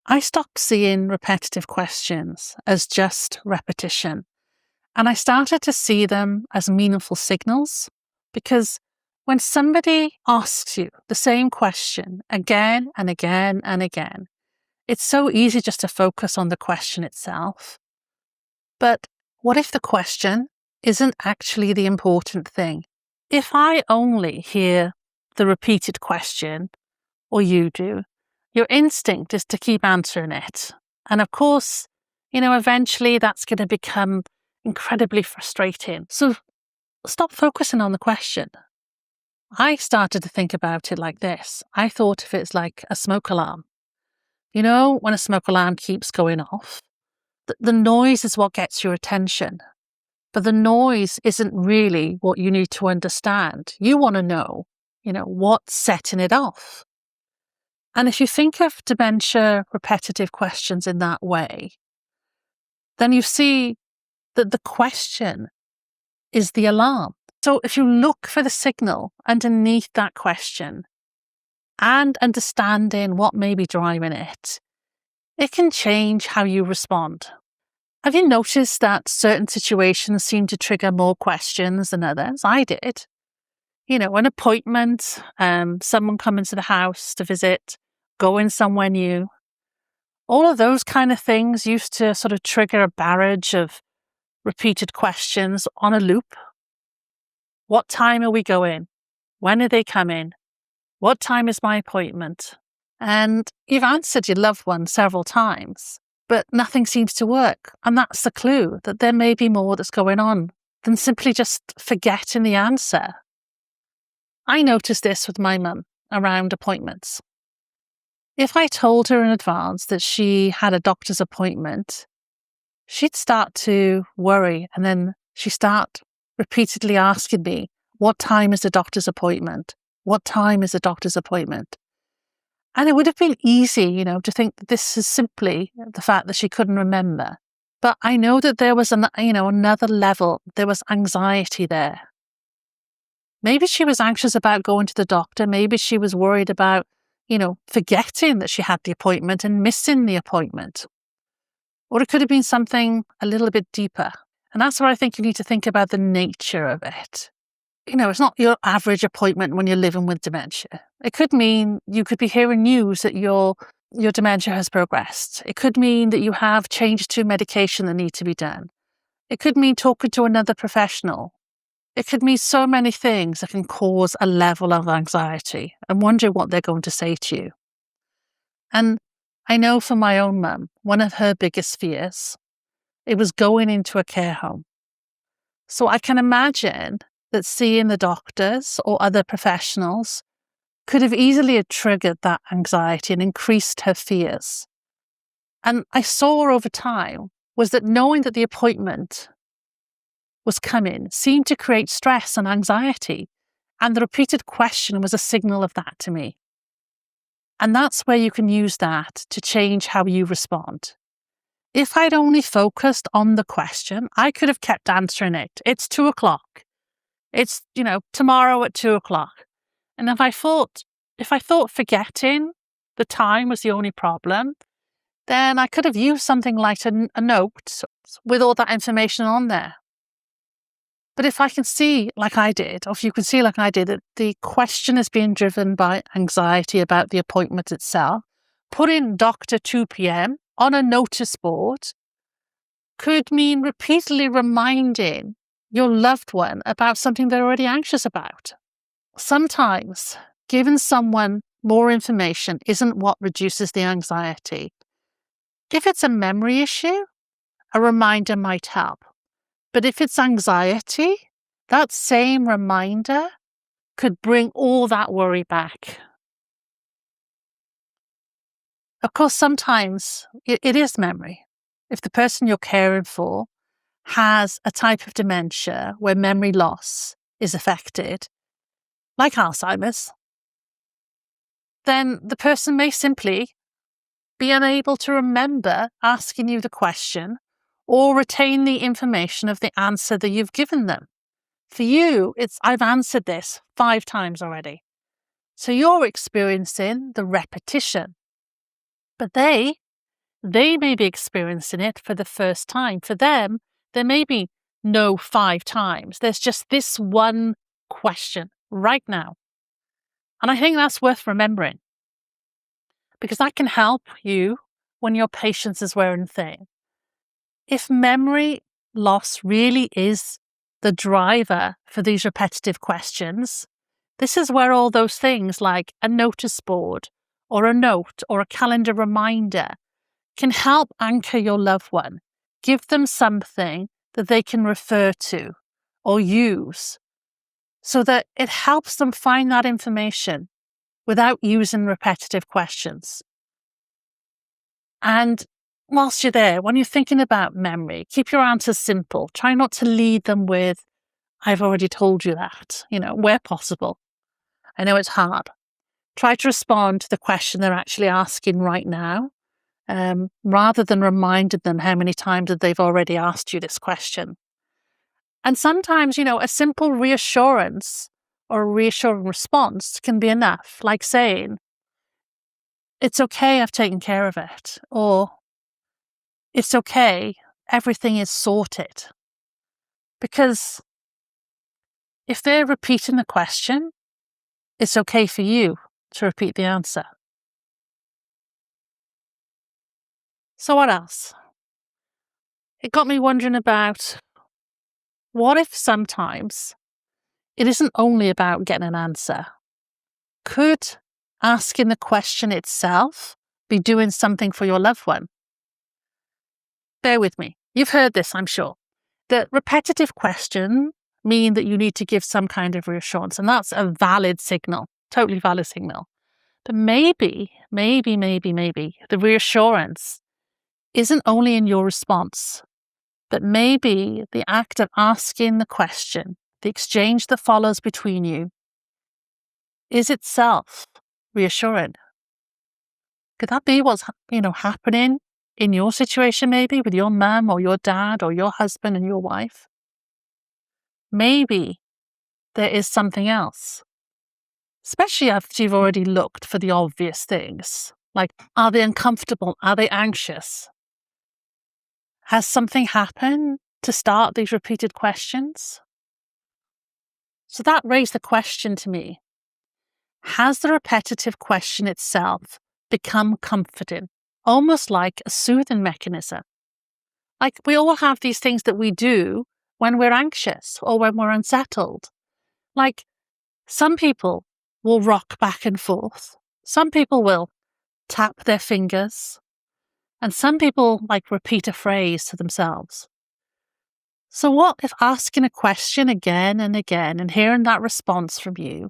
I stopped seeing repetitive questions as just repetition, and I started to see them as meaningful signals. Because when somebody asks you the same question again and again and again, it's so easy just to focus on the question itself. But what if the question isn't actually the important thing? If I only hear the repeated question, or you do, your instinct is to keep answering it. And of course, eventually that's going to become incredibly frustrating. So stop focusing on the question. I started to think about it like this. I thought of it as like a smoke alarm. When a smoke alarm keeps going off, the noise is what gets your attention. But the noise isn't really what you need to understand. You want to know, what's setting it off. And if you think of dementia repetitive questions in that way, then you see that the question is the alarm. So if you look for the signal underneath that question and understanding what may be driving it, it can change how you respond. Have you noticed that certain situations seem to trigger more questions than others? I did. An appointment, someone coming to the house to visit, going somewhere new. All of those kind of things used to sort of trigger a barrage of repeated questions on a loop. What time are we going? When are they coming? What time is my appointment? And you've answered your loved one several times, but nothing seems to work. And that's the clue that there may be more that's going on than simply just forgetting the answer. I noticed this with my mum around appointments. If I told her in advance that she had a doctor's appointment, she'd start to worry, and then she'd start repeatedly asking me, what time is the doctor's appointment? What time is the doctor's appointment? And it would have been easy, to think that this is simply the fact that she couldn't remember. But I know that there was another level. There was anxiety there. Maybe she was anxious about going to the doctor. Maybe she was worried about, forgetting that she had the appointment and missing the appointment. Or it could have been something a little bit deeper. And that's where I think you need to think about the nature of it. It's not your average appointment when you're living with dementia. It could mean you could be hearing news that your dementia has progressed. It could mean that you have changes to medication that need to be done. It could mean talking to another professional. It could mean so many things that can cause a level of anxiety and wonder what they're going to say to you. And I know for my own mum, one of her biggest fears, it was going into a care home. So I can imagine that seeing the doctors or other professionals could have easily triggered that anxiety and increased her fears. And I saw over time was that knowing that the appointment was coming seemed to create stress and anxiety. And the repeated question was a signal of that to me. And that's where you can use that to change how you respond. If I'd only focused on the question, I could have kept answering it. It's 2:00. It's, tomorrow at 2:00. And if I thought forgetting the time was the only problem, then I could have used something like a note with all that information on there. But if I can see, like I did, or if you can see like I did, that the question is being driven by anxiety about the appointment itself, putting Dr. 2 p.m. on a notice board could mean repeatedly reminding your loved one about something they're already anxious about. Sometimes giving someone more information isn't what reduces the anxiety. If it's a memory issue, a reminder might help. But if it's anxiety, that same reminder could bring all that worry back. Of course, sometimes it is memory. If the person you're caring for has a type of dementia where memory loss is affected, like Alzheimer's, then the person may simply be unable to remember asking you the question or retain the information of the answer that you've given them. For you, it's I've answered this 5 times already. So you're experiencing the repetition. But they they may be experiencing it for the first time. For them, there may be no 5 times. There's just this one question right now. And I think that's worth remembering, because that can help you when your patience is wearing thin. If memory loss really is the driver for these repetitive questions, this is where all those things like a notice board or a note or a calendar reminder can help anchor your loved one. Give them something that they can refer to or use so that it helps them find that information without using repetitive questions. And whilst you're there, when you're thinking about memory, keep your answers simple. Try not to lead them with, I've already told you that, where possible. I know it's hard. Try to respond to the question they're actually asking right now, rather than reminding them how many times that they've already asked you this question. And sometimes, a simple reassurance or a reassuring response can be enough, like saying, it's okay, I've taken care of it, or it's okay, everything is sorted. Because if they're repeating the question, it's okay for you to repeat the answer. So what else? It got me wondering about, what if sometimes it isn't only about getting an answer? Could asking the question itself be doing something for your loved one? Bear with me. You've heard this, I'm sure. The repetitive question mean that you need to give some kind of reassurance, and that's a valid signal, totally valid signal. But maybe the reassurance isn't only in your response, but maybe the act of asking the question, the exchange that follows between you, is itself reassuring. Could that be what's happening in your situation, maybe with your mum or your dad or your husband and your wife? Maybe there is something else, especially after you've already looked for the obvious things. Like, are they uncomfortable? Are they anxious? Has something happened to start these repeated questions? So that raised the question to me, has the repetitive question itself become comforting, almost like a soothing mechanism? Like, we all have these things that we do when we're anxious or when we're unsettled. Like, some people will rock back and forth. Some people will tap their fingers. And some people repeat a phrase to themselves. So what if asking a question again and again and hearing that response from you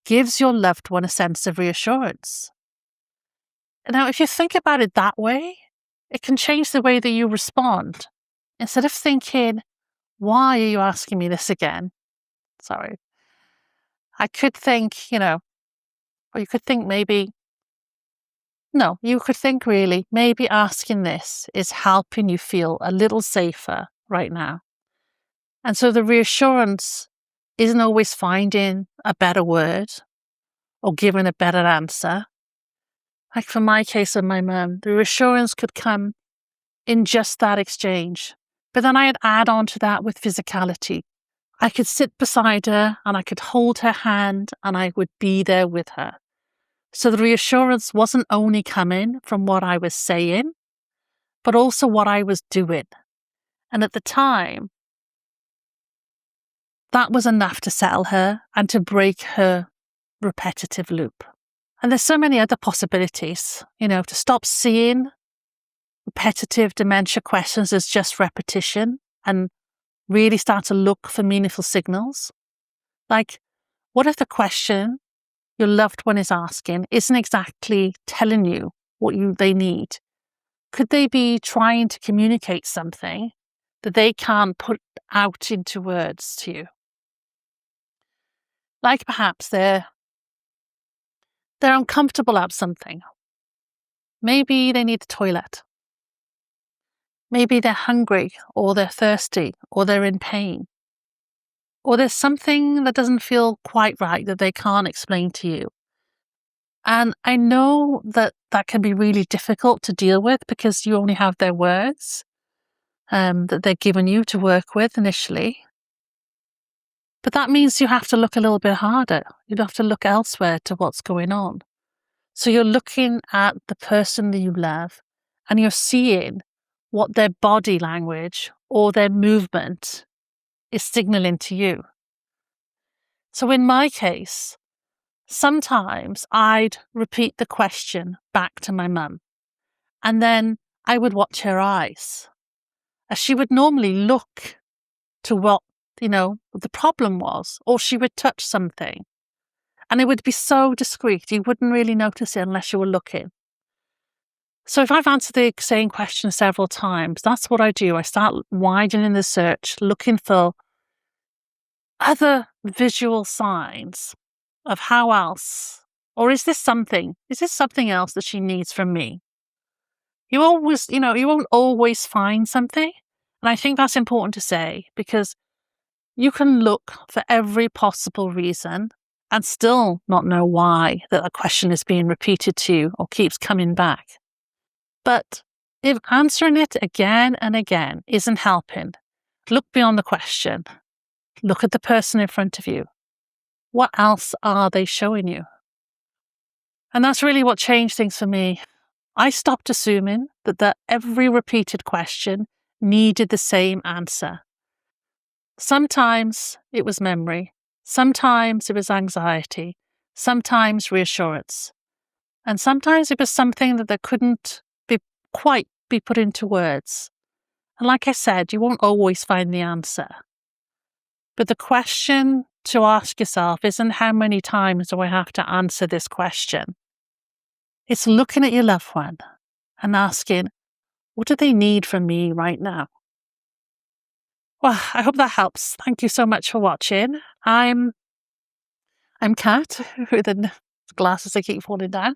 gives your loved one a sense of reassurance? Now, if you think about it that way, it can change the way that you respond. Instead of thinking, why are you asking me this again? Sorry. I could think, or you could think you could think really, maybe asking this is helping you feel a little safer right now. And so the reassurance isn't always finding a better word or giving a better answer. Like for my case with my mum, the reassurance could come in just that exchange. But then I'd add on to that with physicality. I could sit beside her and I could hold her hand and I would be there with her. So the reassurance wasn't only coming from what I was saying, but also what I was doing. And at the time, that was enough to settle her and to break her repetitive loop. And there's so many other possibilities, to stop seeing repetitive dementia questions as just repetition and really start to look for meaningful signals. Like, what if the question your loved one is asking isn't exactly telling you what they need? Could they be trying to communicate something that they can't put out into words to you? Like perhaps they're uncomfortable about something. Maybe they need the toilet. Maybe they're hungry or they're thirsty or they're in pain. Or there's something that doesn't feel quite right that they can't explain to you. And I know that that can be really difficult to deal with because you only have their words that they're giving you to work with initially. But that means you have to look a little bit harder. You have to look elsewhere to what's going on. So you're looking at the person that you love and you're seeing what their body language or their movement is signaling to you. So in my case, sometimes I'd repeat the question back to my mum, and then I would watch her eyes, as she would normally look to what, the problem was, or she would touch something, and it would be so discreet, you wouldn't really notice it unless you were looking. So if I've answered the same question several times, that's what I do. I start widening the search, looking for other visual signs of how else, or is this something else that she needs from me? You always, you won't always find something. And I think that's important to say because you can look for every possible reason and still not know why that a question is being repeated to you or keeps coming back. But if answering it again and again isn't helping, look beyond the question. Look at the person in front of you. What else are they showing you? And that's really what changed things for me. I stopped assuming that every repeated question needed the same answer. Sometimes it was memory. Sometimes it was anxiety. Sometimes reassurance. And sometimes it was something that couldn't quite be put into words. And like I said, you won't always find the answer. But the question to ask yourself isn't how many times do I have to answer this question? It's looking at your loved one and asking, what do they need from me right now? Well, I hope that helps. Thank you so much for watching. I'm Kat with the glasses that keep falling down.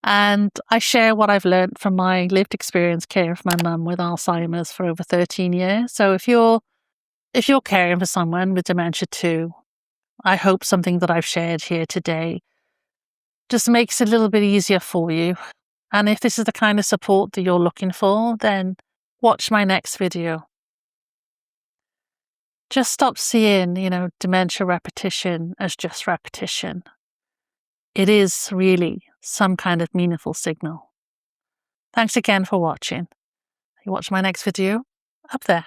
And I share what I've learned from my lived experience caring for my mum with Alzheimer's for over 13 years. So if you're caring for someone with dementia too, I hope something that I've shared here today just makes it a little bit easier for you. And if this is the kind of support that you're looking for, then watch my next video. Just stop seeing, dementia repetition as just repetition. It is really some kind of meaningful signal. Thanks again for watching. You watch my next video up there.